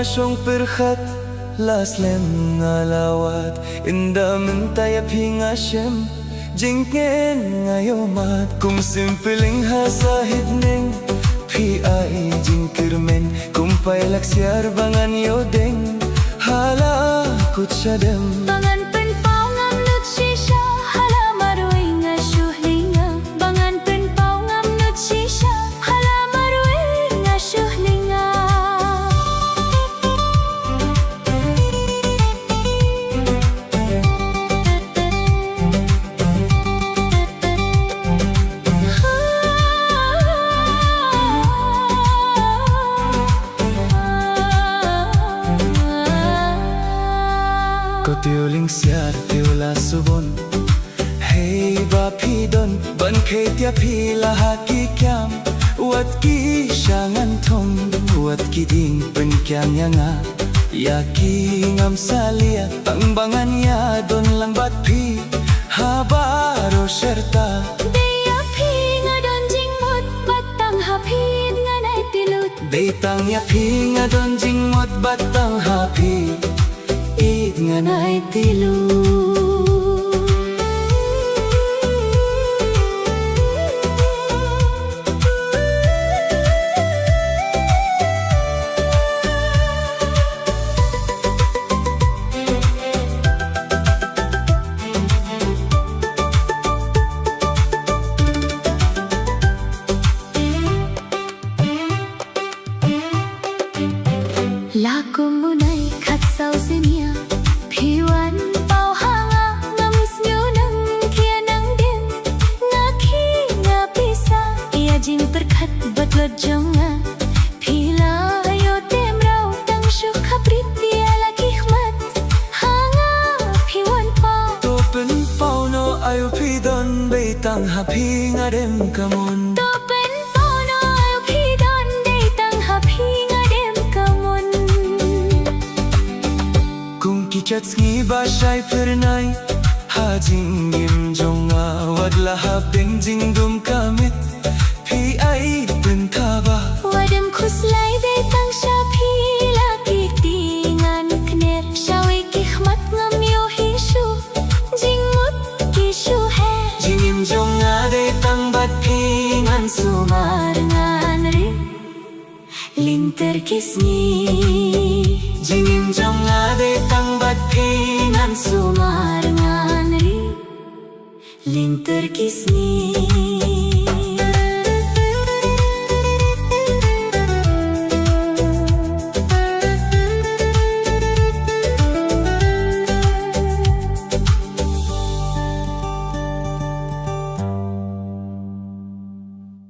syong perkhat laslem ngalawat inda mentayap hinga syem jingken ngayomat kung simpiling hasahid ning pi ai jingkirmen kumpay laksiar bangan yodeng hala kut syadem bangan penpau ngam nut shisha hala marui ngashuhlinga bangan penpau ngam nut shisha hala marui ngashuhlinga Tiuling siar tiula subon hey ba pidon ban khe tia phila haki kyam wat ki shangan thong wat ki ding pen kyang yanga ya ki ngam salia tangbangan ya don lang bat phi habaro serta dia phi ngadon jingmut batang hapid nganai tilut beitang ya phi ngadon jingmut batang hapi nganai tilu laku munai khat sau simia Piwan pau hanga ngamis nyunang kia nang din ngaki ngapisa ia jing perkhat batlot jonga pila ayo temrau tang syuk kaprit dia lagi khmat hanga piwan pau topen pau no ayo pidon beitang hapi ngadem kamun topen pau no ayo pidon beitang hapi ngadem kamun Kichat ngi ba shai pernai ha jing gim jonga wadla ha beng jing dum kamit pi ai pen thaba wadem khuslai be tang sha phi la ki tingan kner shawi ki khmat ngam yo hishu jing mut ki shu he jingim jonga de tang bat pi ngan sumar ngan ri linter kisni